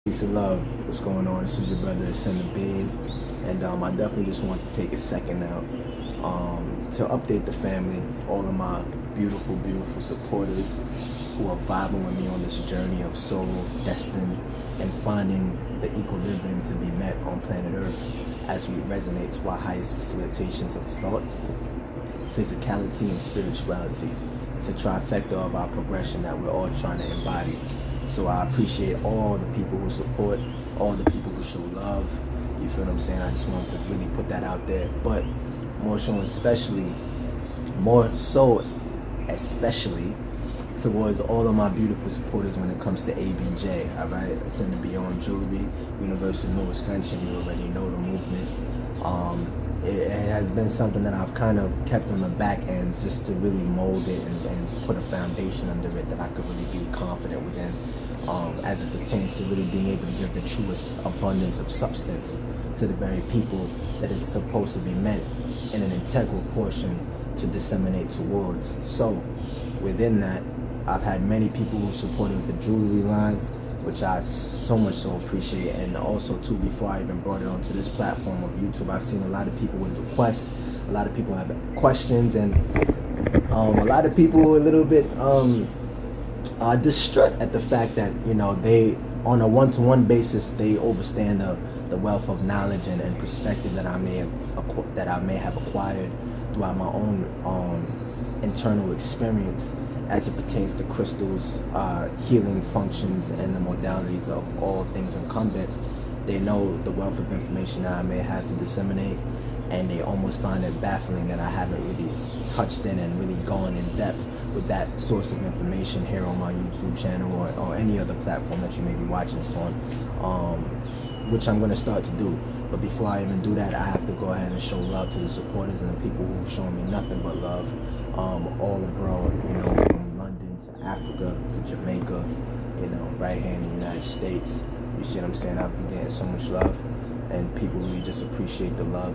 Peace and love. What's going on? This is your brother Ascending Being, and I definitely just want to take a second out to update the family, all of my beautiful, beautiful supporters who are vibing with me on this journey of soul, destined, and finding the equilibrium to be met on planet Earth as we resonate to our highest facilitations of thought, physicality, and spirituality. It's a trifecta of our progression that we're all trying to embody. So I appreciate all the people who support, all the people who show love. You feel what I'm saying? I just wanted to really put that out there. But more so especially towards all of my beautiful supporters when it comes to ABJ, all right? Ascended Beyond Jewelry, Universal New Ascension, you already know the movement. It has been something that I've kind of kept on the back ends just to really mold it and put a foundation under it that I could really be confident within, as it pertains to really being able to give the truest abundance of substance to the very people that is supposed to be meant in an integral portion to disseminate towards. So within that, I've had many people who supported the jewelry line, which I so much so appreciate. And also too, before I even brought it onto this platform of YouTube, I've seen a lot of people with requests, a lot of people have questions, and a lot of people a little bit distraught at the fact that, you know, they, on a one-to-one basis, they overstand the wealth of knowledge and perspective that I may have acquired throughout my own internal experience as it pertains to crystals, healing functions, and the modalities of all things incumbent. They know the wealth of information that I may have to disseminate, and they almost find it baffling that I haven't really touched in and really gone in depth with that source of information here on my YouTube channel or any other platform that you may be watching this on, which I'm going to start to do. But before I even do that, I have to go ahead and show love to the supporters and the people who've shown me nothing but love, all abroad, you know, from London to Africa to Jamaica, you know, right here in the United States. You see what I'm saying? I've been getting so much love, and people really just appreciate the love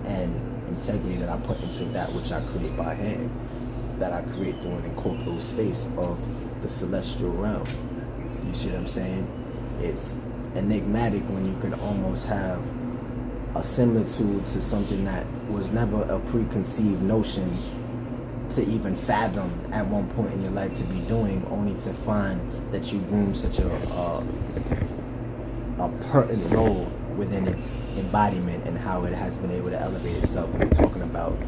and integrity that I put into that which I create by hand, that I create through an incorporeal space of the celestial realm. You see what I'm saying? It's enigmatic when you can almost have a similitude to something that was never a preconceived notion to even fathom at one point in your life to be doing, only to find that you groom such a pertinent role within its embodiment and how it has been able to elevate itself. We're talking about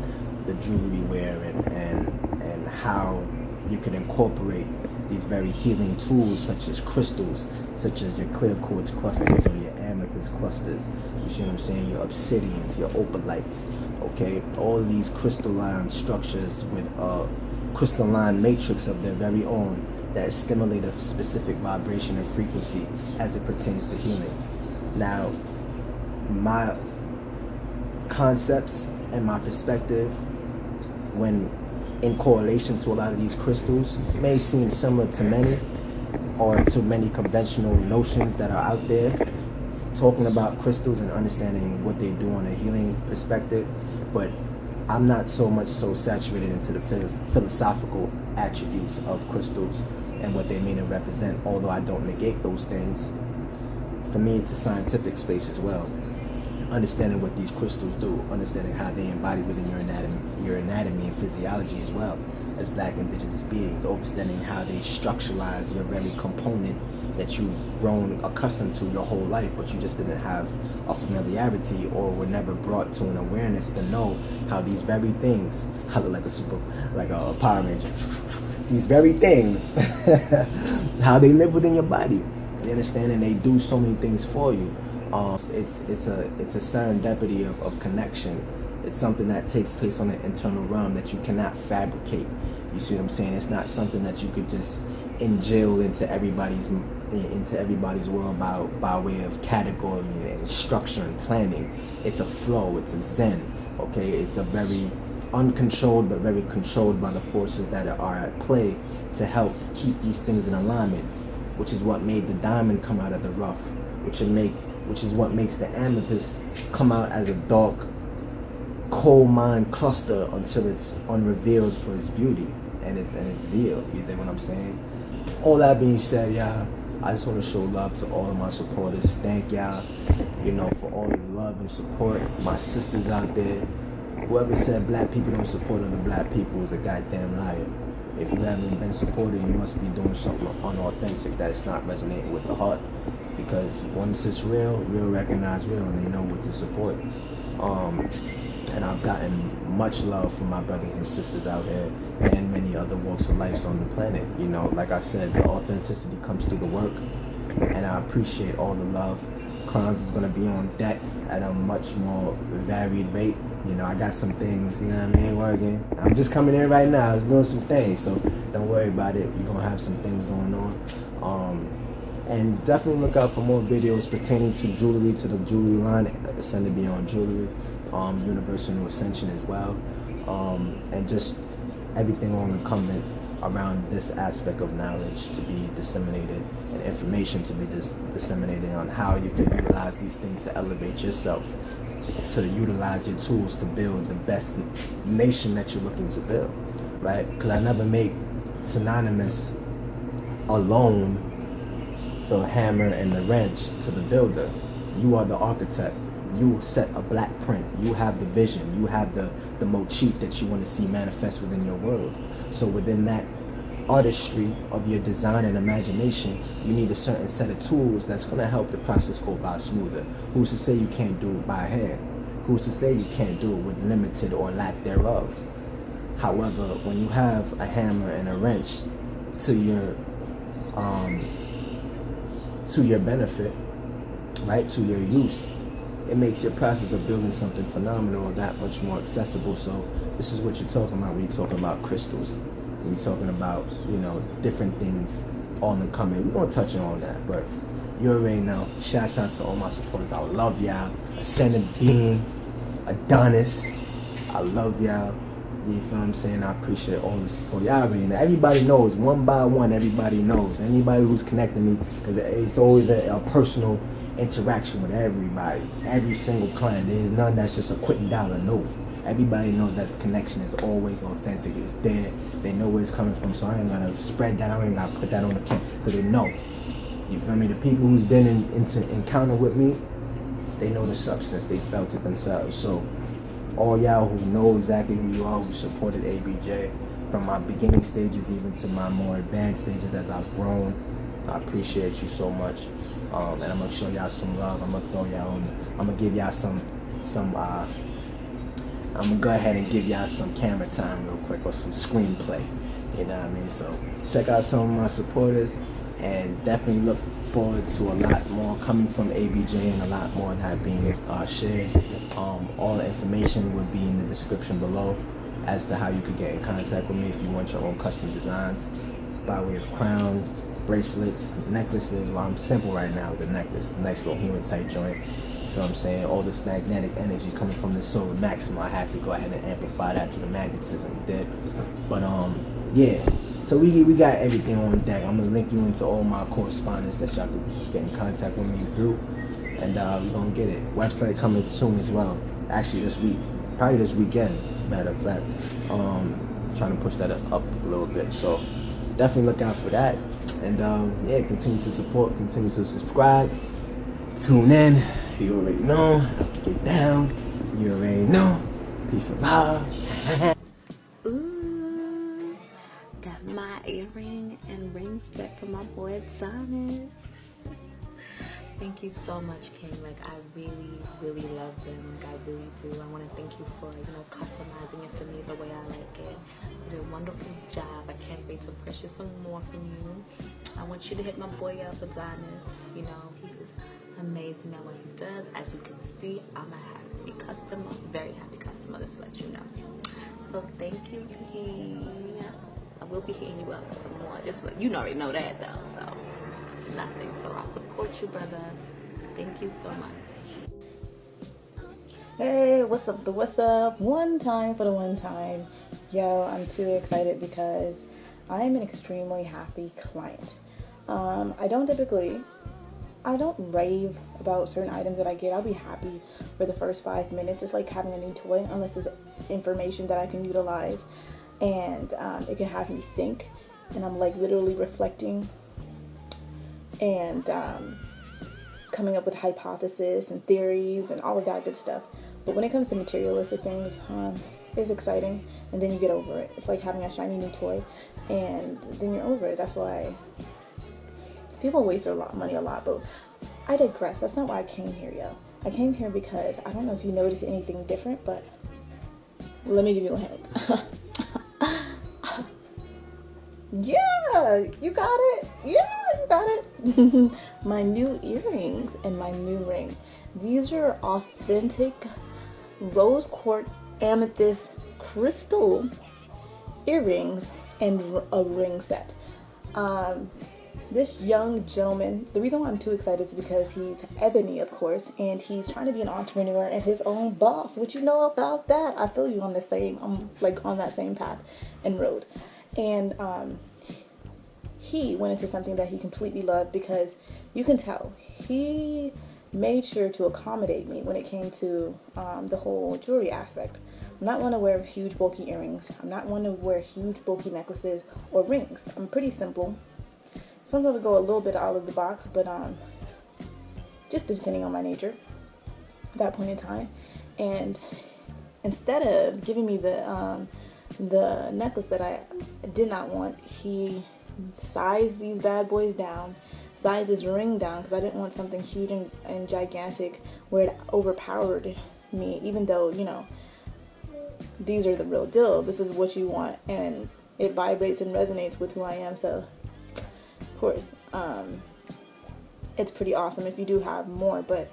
the jewelry wear and how you can incorporate these very healing tools such as crystals, such as your clear quartz clusters or your amethyst clusters. You see what I'm saying? Your obsidians, your opalites, okay? All of these crystalline structures with a crystalline matrix of their very own that stimulate a specific vibration and frequency as it pertains to healing. Now, my concepts and my perspective when in correlation to a lot of these crystals may seem similar to many, or to many conventional notions that are out there talking about crystals and understanding what they do on a healing perspective. But I'm not so much so saturated into the philosophical attributes of crystals and what they mean and represent, although I don't negate those things. For me, it's a scientific space as well. Understanding what these crystals do, understanding how they embody within your anatomy and physiology as well as Black indigenous beings, understanding how they structuralize your very component that you've grown accustomed to your whole life, but you just didn't have a familiarity or were never brought to an awareness to know how these very things, I look like a Power Ranger, these very things, how they live within your body. You understand? And they do so many things for you. It's a serendipity of connection. It's something that takes place on the internal realm that you cannot fabricate. You see what I'm saying? It's not something that you could just injil into everybody's world by way of category and structure and planning. It's a flow. It's a zen. Okay, it's a very uncontrolled but very controlled by the forces that are at play to help keep these things in alignment, which is what made the diamond come out of the rough, which is what makes the amethyst come out as a dark coal mine cluster until it's unrevealed for its beauty and its zeal. You think what I'm saying? All that being said, yeah, I just want to show love to all of my supporters. Thank y'all, for all the love and support. My sisters out there. Whoever said black people don't support other black people is a goddamn liar. If you haven't been supported, you must be doing something unauthentic, that it's not resonating with the heart. Because once it's real recognize real, and they know what to support. And I've gotten much love from my brothers and sisters out here and many other walks of life on the planet. Like I said, the authenticity comes through the work, and I appreciate all the love. Crowns is going to be on deck at a much more varied rate. I got some things, working. I'm just coming in right now. I was doing some things, so don't worry about it. We're going to have some things going on. And definitely look out for more videos pertaining to jewelry, to the jewelry line, Ascended Beyond Jewelry, Universal New Ascension as well, and just everything on the coming around this aspect of knowledge to be disseminated and information to be disseminated on how you can utilize these things to elevate yourself, to utilize your tools to build the best nation that you're looking to build, right? Because I never make synonymous alone the hammer and the wrench to the builder. You are the architect. You set a black print. You have the vision. You have the motif that you want to see manifest within your world. So within that artistry of your design and imagination, you need a certain set of tools that's going to help the process go by smoother. Who's to say you can't do it by hand? Who's to say you can't do it with limited or lack thereof? However, when you have a hammer and a wrench to your benefit, right, to your use, it makes your process of building something phenomenal that much more accessible. So this is what you're talking about when you're talking about crystals. When you're talking about, different things on the coming. We're going to touch on that, but you already know. Shouts out to all my supporters. I love y'all. Ascended Being, Adonis, I love y'all. You feel what I'm saying? I appreciate all the support. Y'all already know. Everybody knows. One by one, everybody knows. Anybody who's connecting me, because it's always a personal interaction with everybody. Every single client. There's none that's just a quick dollar. No. Everybody knows that the connection is always authentic. It's there. They know where it's coming from. So I ain't gonna spread that. I ain't gonna put that on the camera because they know. You feel me? The people who's been into encounter with me, they know the substance. They felt it themselves. So all y'all who know exactly who you are, who supported ABJ from my beginning stages even to my more advanced stages as I've grown, I appreciate you so much. And I'm gonna show y'all some love. I'm gonna throw y'all on. I'm gonna give y'all some. I'm gonna go ahead and give y'all some camera time real quick or some screenplay. You know what I mean? So check out some of my supporters and definitely look forward to a lot more coming from ABJ and a lot more that being shared. All the information would be in the description below as to how you could get in contact with me if you want your own custom designs by way of crown, bracelets, necklaces. Well, I'm simple right now with the necklace, nice little human type joint. You know what I'm saying? All this magnetic energy coming from the solar maximum, I have to go ahead and amplify that to the magnetism did. But yeah. So we got everything on deck. I'm gonna link you into all my correspondence that y'all can get in contact with me through. And we're gonna get it. Website coming soon as well. Actually this week. Probably this weekend, matter of fact. Trying to push that up a little bit. So definitely look out for that. And yeah, continue to support, continue to subscribe. Tune in. You already know. Get down. You already know. Peace and love. Ooh, got my earring and ring set for my boy Adonis. Thank you so much, King. Like, I really, really love them. Like, I really do. I want to thank you for, customizing it for me the way I like it. You did a wonderful job. I can't wait to purchase some more from you. I want you to hit my boy up, Adonis. He is amazing at what he does. As you can see, I'm a happy customer, very happy customer, just to let you know. So thank you, King. I will be hitting you up some more. You already know that though, so it's nothing. So I'll support you, brother. Thank you so much. Hey, what's up? One time for the one time. Yo, I'm too excited because I am an extremely happy client. I don't rave about certain items that I get. I'll be happy for the first 5 minutes. It's like having a new toy, unless there's information that I can utilize and it can have me think, and I'm like literally reflecting and coming up with hypotheses and theories and all of that good stuff. But when it comes to materialistic things, it's exciting, and then you get over it. It's like having a shiny new toy, and then you're over it. That's why people waste their money a lot, but I digress. That's not why I came here, yo. I came here because I don't know if you noticed anything different, but let me give you a hint. Yeah, you got it. Yeah, you got it. My new earrings and my new ring. These are authentic rose quartz amethyst crystal earrings and a ring set. This young gentleman, the reason why I'm too excited is because he's ebony, of course, and he's trying to be an entrepreneur and his own boss. What you know about that? I feel you on the same, on that same path and road. And he went into something that he completely loved, because you can tell he made sure to accommodate me when it came to the whole jewelry aspect. I'm not one to wear huge bulky earrings. I'm not one to wear huge bulky necklaces or rings. I'm pretty simple. Sometimes I go a little bit out of the box, but just depending on my nature at that point in time. And instead of giving me the necklace that I did not want, he sized these bad boys down, sized his ring down, because I didn't want something huge and gigantic where it overpowered me, even though, you know, these are the real deal. This is what you want, and it vibrates and resonates with who I am. So of course, it's pretty awesome if you do have more, but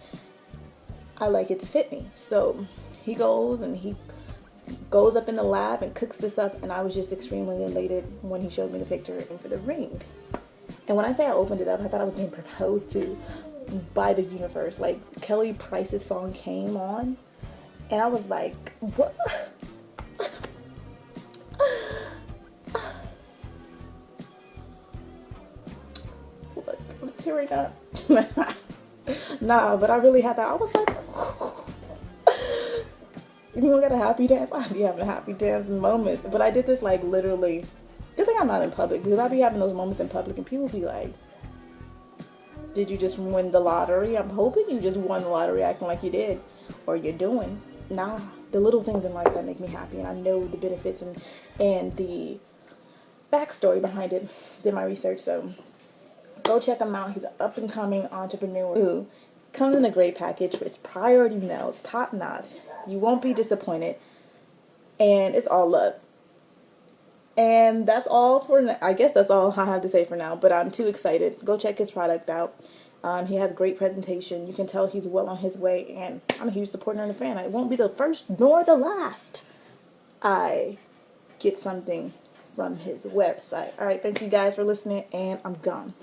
I like it to fit me. So he goes up in the lab and cooks this up, and I was just extremely elated when he showed me the picture for the ring. And when I say I opened it up, I thought I was being proposed to by the universe. Like, Kelly Price's song came on, and I was like, what? Look, I'm tearing up. Nah, but I really had that. I was like, you want to get a happy dance? I'd be having a happy dance moments. But I did this like literally. Good thing I'm not in public, because I'd be having those moments in public and people be like, did you just win the lottery? I'm hoping you just won the lottery acting like you did, or you're doing. Nah, the little things in life that make me happy, and I know the benefits and the backstory behind it. Did my research, so go check him out. He's an up and coming entrepreneur who comes in a great package. It's priority mail. It's top notch. You won't be disappointed, and it's all love. And that's all I guess that's all I have to say for now, but I'm too excited. Go check his product out. He has great presentation. You can tell he's well on his way, and I'm a huge supporter and a fan. It won't be the first nor the last I get something from his website. All right, thank you guys for listening, and I'm gone.